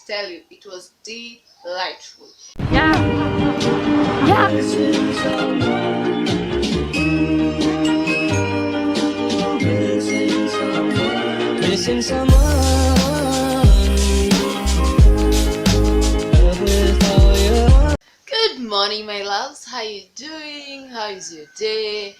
tell you, it was delightful. Yeah. Yeah. Missing someone. Good morning, my loves. How you doing? How is your day?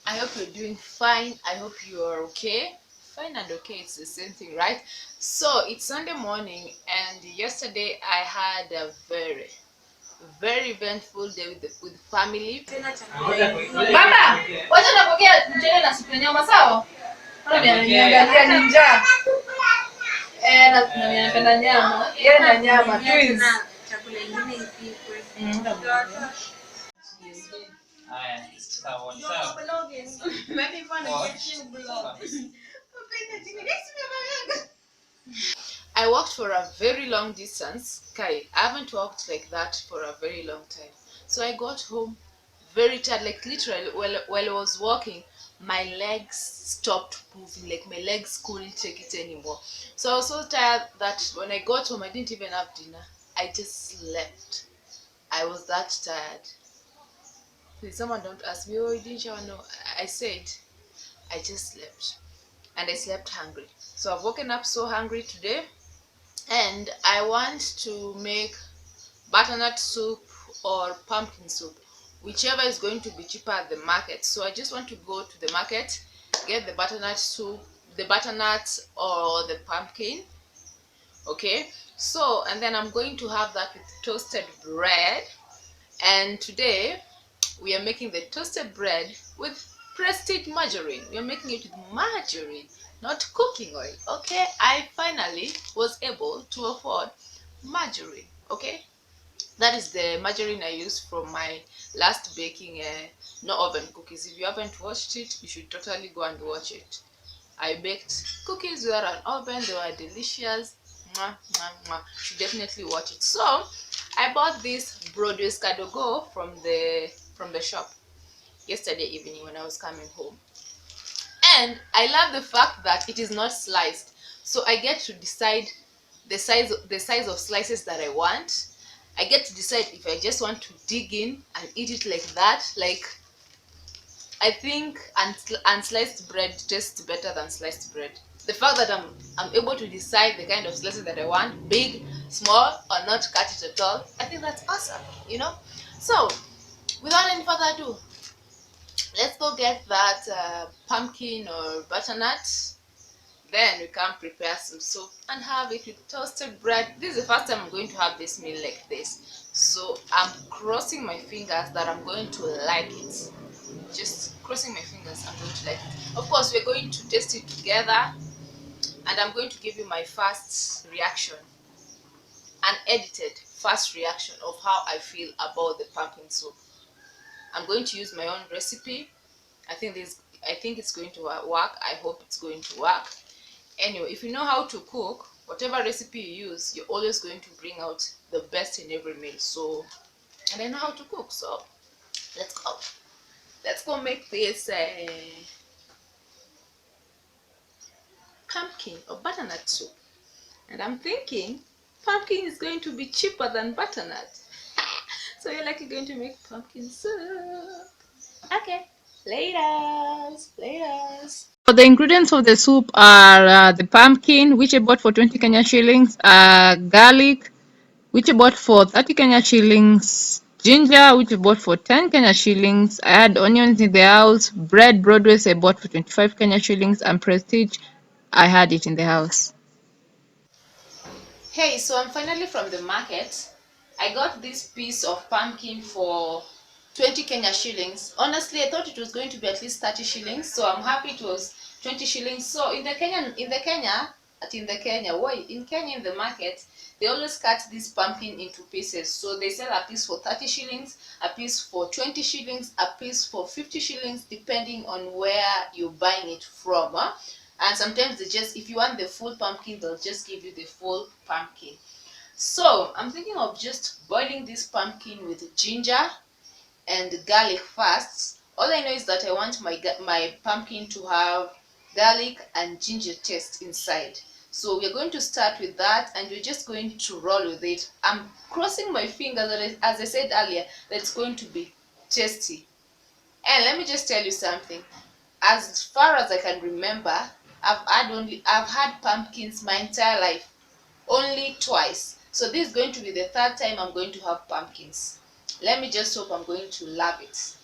I hope you're doing fine. I hope you are okay. Fine and okay, it's the same thing, right? So it's Sunday morning, and yesterday I had a very eventful day with family. Baba, wacha napokea mchele na supu ya nyama, sawa? Niangalia ninja. Na ninapenda nyama. Yeye na nyama twins. Chakula ingine ipikwe. I walked for a very long distance. Kai, I haven't walked like that for a very long time. So I got home very tired, like literally while I was walking, my legs stopped moving, like my legs couldn't take it anymore. So I was so tired that when I got home, I didn't even have dinner. I just slept. I was that tired. Please, someone don't ask me, oh, you didn't shower? No, I said I just slept, and I slept hungry. So I've woken up so hungry today, and I want to make butternut soup or pumpkin soup, whichever is going to be cheaper at the market. So I just want to go to the market, get the butternut soup, the butternut or the pumpkin. Okay, so and then I'm going to have that with toasted bread. And today we are making the toasted bread with Prestige margarine. We are making it with margarine, not cooking oil. Okay, I finally was able to afford margarine. Okay, that is the margarine I used from my last baking no oven cookies. If you haven't watched it, you should totally go and watch it. I baked cookies without an oven. They were delicious. Mwah, mwah, mwah. You should definitely watch it. So I bought this Broadway Scadogo from the shop yesterday evening when I was coming home, and I love the fact that it is not sliced, so I get to decide the size of slices that I want. I get to decide if I just want to dig in and eat it like that. Like, I think unsliced bread tastes better than sliced bread. The fact that I'm able to decide the kind of slices that I want, big, small, or not cut it at all, I think that's awesome, you know. So without any further ado, let's go get that pumpkin or butternut. Then we can prepare some soup and have it with toasted bread. This is the first time I'm going to have this meal like this, so I'm crossing my fingers that I'm going to like it. Just crossing my fingers, I'm going to like it. Of course, we're going to taste it together, and I'm going to give you my first reaction, an edited first reaction of how I feel about the pumpkin soup. I'm going to use my own recipe. I think it's going to work. I hope it's going to work. Anyway, if you know how to cook, whatever recipe you use, you're always going to bring out the best in every meal. So, and I know how to cook, so let's go make this pumpkin or butternut soup. And I'm thinking pumpkin is going to be cheaper than butternut. So you're likely going to make pumpkin soup. Okay, laters. So the ingredients of the soup are the pumpkin, which I bought for 20 Kenya shillings, garlic, which I bought for 30 Kenya shillings, ginger, which I bought for 10 Kenya shillings. I had onions in the house, bread, Broadway's I bought for 25 Kenya shillings, and Prestige, I had it in the house. Hey, so I'm finally from the market. I got this piece of pumpkin for 20 Kenya shillings. Honestly, I thought it was going to be at least 30 shillings, so I'm happy it was 20 shillings. So in Kenya, in the market, they always cut this pumpkin into pieces. So they sell a piece for 30 shillings, a piece for 20 shillings, a piece for 50 shillings, depending on where you're buying it from. And sometimes they just, if you want the full pumpkin, they'll just give you the full pumpkin. So I'm thinking of just boiling this pumpkin with ginger and garlic first. All I know is that I want my pumpkin to have garlic and ginger taste inside. So we're going to start with that, and we're just going to roll with it. I'm crossing my fingers that, as I said earlier, that it's going to be tasty. And let me just tell you something. As far as I can remember, I've had pumpkins my entire life, only twice. So this is going to be the third time I'm going to have pumpkins. Let me just hope I'm going to love it.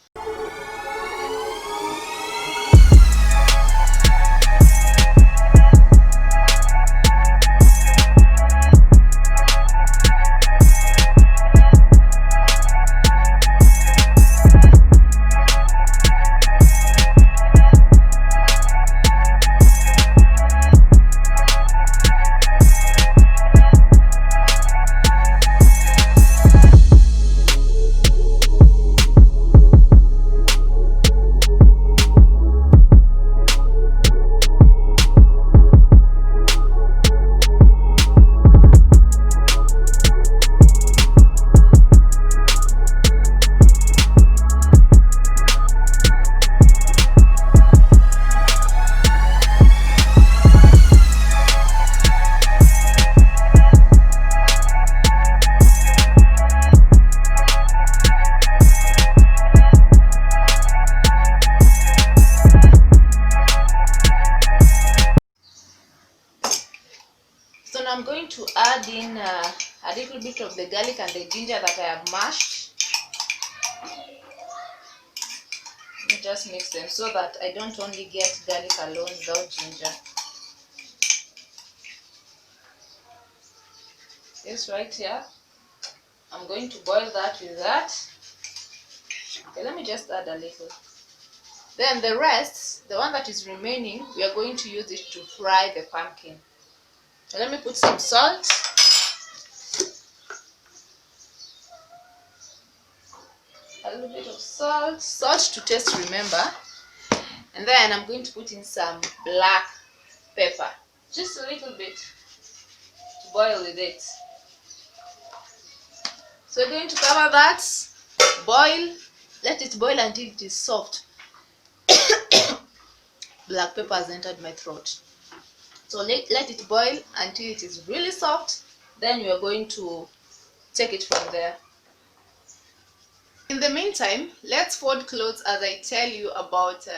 So now I'm going to add in a little bit of the garlic and the ginger that I have mashed. Let me just mix them so that I don't only get garlic alone without ginger. This right here, I'm going to boil that with that. Okay, let me just add a little. Then the rest, the one that is remaining, we are going to use it to fry the pumpkin. So let me put some salt. A little bit of salt. Salt to taste, remember. And then I'm going to put in some black pepper. Just a little bit to boil with it. So we're going to cover that, boil, let it boil until it is soft. Black pepper has entered my throat. So let it boil until it is really soft. Then we are going to take it from there. In the meantime, let's fold clothes as I tell you about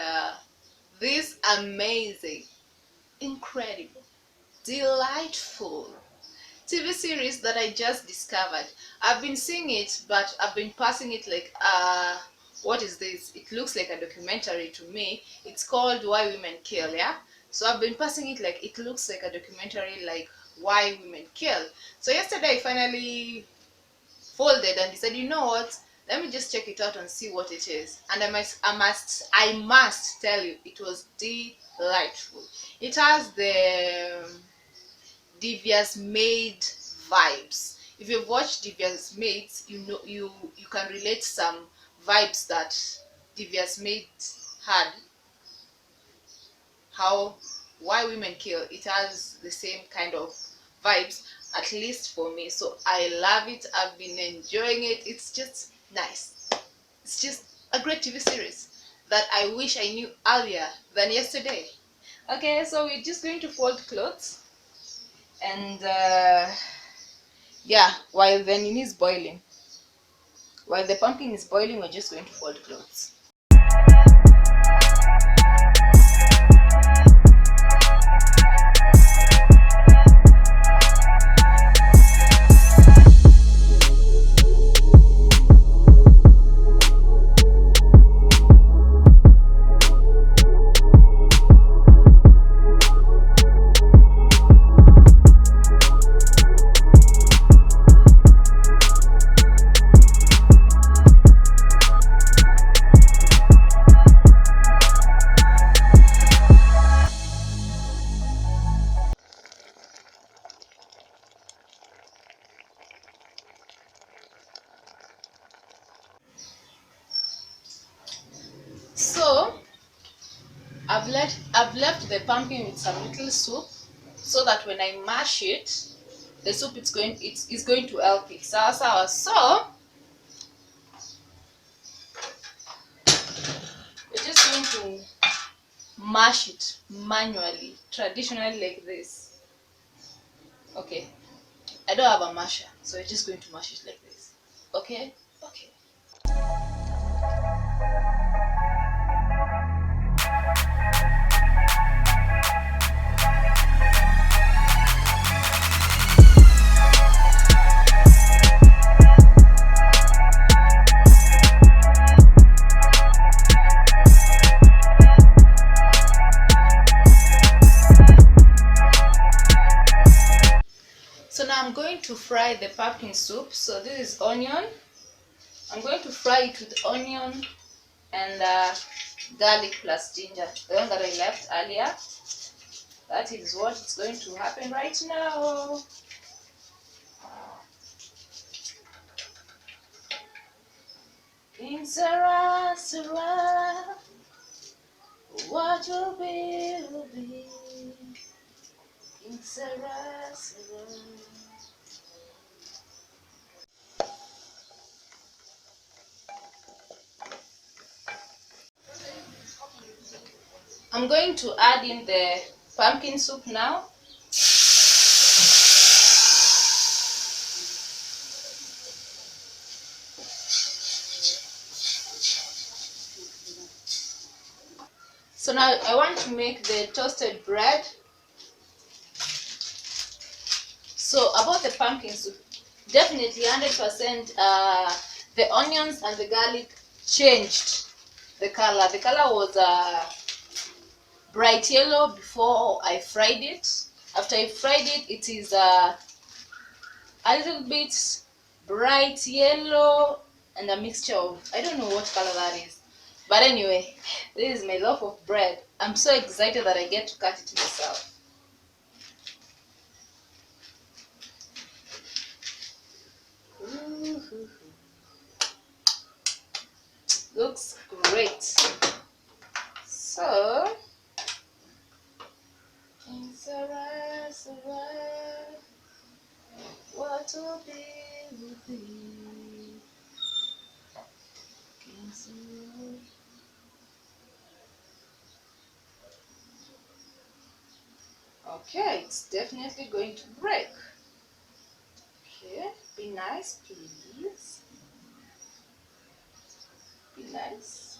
this amazing, incredible, delightful TV series that I just discovered. I've been seeing it, but I've been passing it like, what is this? It looks like a documentary to me. It's called Why Women Kill, yeah? So I've been passing it like it looks like a documentary, like Why Women Kill. So yesterday I finally folded and decided, you know what? Let me just check it out and see what it is. And I must tell you, it was delightful. It has the Devious Maid vibes. If you've watched Devious Maids, you know you can relate some vibes that Devious Maid had. How Why Women Kill, it has the same kind of vibes, at least for me. So I love it. I've been enjoying it. It's just nice. It's just a great TV series that I wish I knew earlier than yesterday. Okay, so we're just going to fold clothes. And yeah, while the nini is boiling, while the pumpkin is boiling, we're just going to fold clothes. So I've left the pumpkin with some little soup, so that when I mash it, the soup is going to help it. So we're just going to mash it manually, traditionally like this. Okay, I don't have a masher, so I'm just going to mash it like this. Okay. So now I'm going to fry the pumpkin soup. So this is onion. I'm going to fry it with onion and garlic plus ginger, the one that I left earlier. That is what is going to happen right now. In Sarah, Sarah, what will be. In Sarah, Sarah. I'm going to add in the pumpkin soup now. So now I want to make the toasted bread. So about the pumpkin soup, definitely 100% the onions and the garlic changed the color. The color was bright yellow before I fried it. After I fried it, it is a little bit bright yellow and a mixture of, I don't know what color that is. But anyway, this is my loaf of bread. I'm so excited that I get to cut it myself. Ooh. Looks great. So, Sarah, Sarah, what will be, will be. Okay, it's definitely going to break. Okay, be nice, please. Be nice.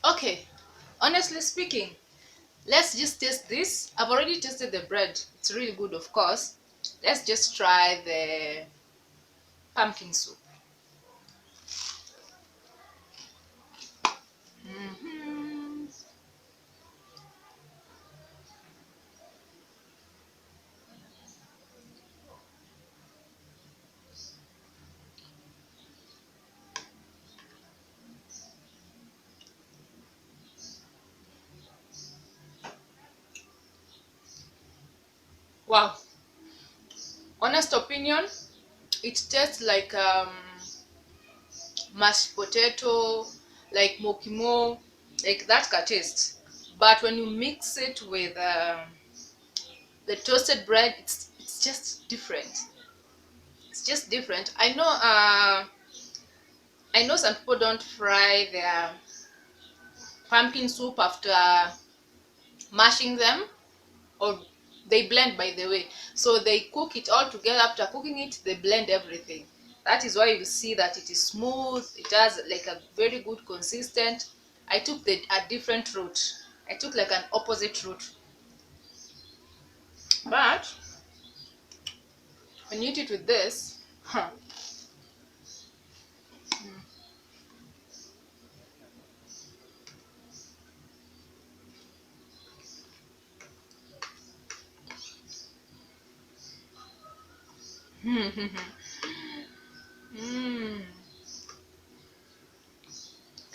Okay, honestly speaking, let's just taste this. I've already tasted the bread. It's really good, of course. Let's just try the pumpkin soup. Mhm. Wow. Honest opinion, it tastes like mashed potato, like mokimo, like that ka taste. But when you mix it with the toasted bread, it's just different. It's just different. I know some people don't fry their pumpkin soup after mashing them, or they blend, by the way. So they cook it all together. After cooking it, they blend everything. That is why you see that it is smooth. It has like a very good consistent. I took a different route. I took like an opposite route. But when you eat it with this, huh. Mm.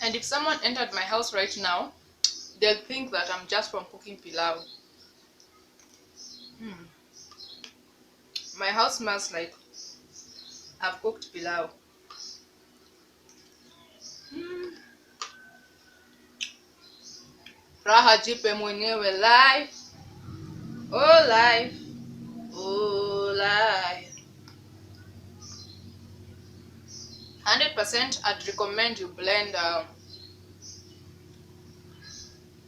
And if someone entered my house right now, they'll think that I'm just from cooking pilau. My house smells like I've cooked pilau. Raha jipe mwenyewe life. Oh life. Oh life. 100% I'd recommend you blend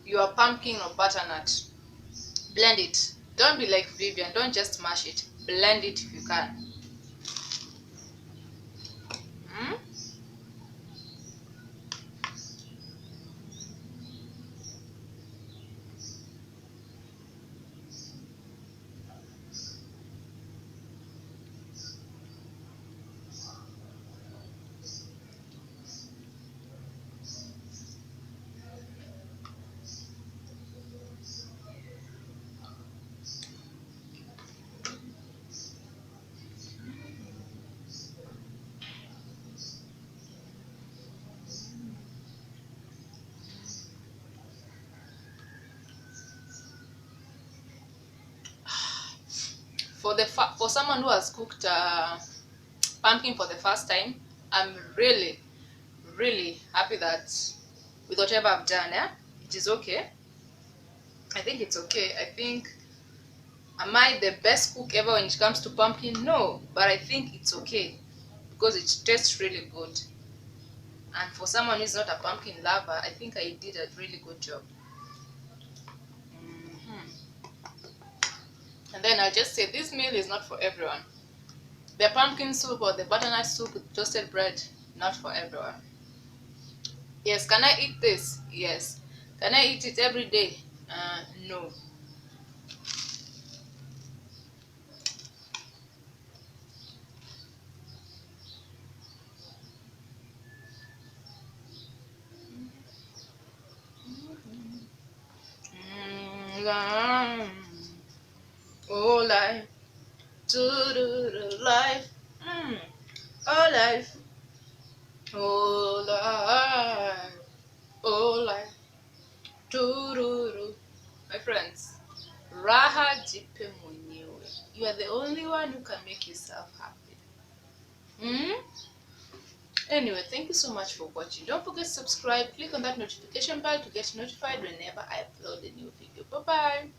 your pumpkin or butternut. Blend it. Don't be like Vivian. Don't just mash it. Blend it if you can. For someone who has cooked pumpkin for the first time, I'm really happy that with whatever I've done, it is okay. I think it's okay. I think, am I the best cook ever when it comes to pumpkin? No, but I think it's okay because it tastes really good. And for someone who's not a pumpkin lover, I think I did a really good job. And then I'll just say this meal is not for everyone. The pumpkin soup or the butternut soup with toasted bread, not for everyone. Yes, can I eat this? Yes. Can I eat it every day? No. Oh life, life, oh life, oh life, oh life, my friends, raha jipe mwenyewe. You are the only one who can make yourself happy. Anyway, thank you so much for watching. Don't forget to subscribe. Click on that notification bell to get notified whenever I upload a new video. Bye bye.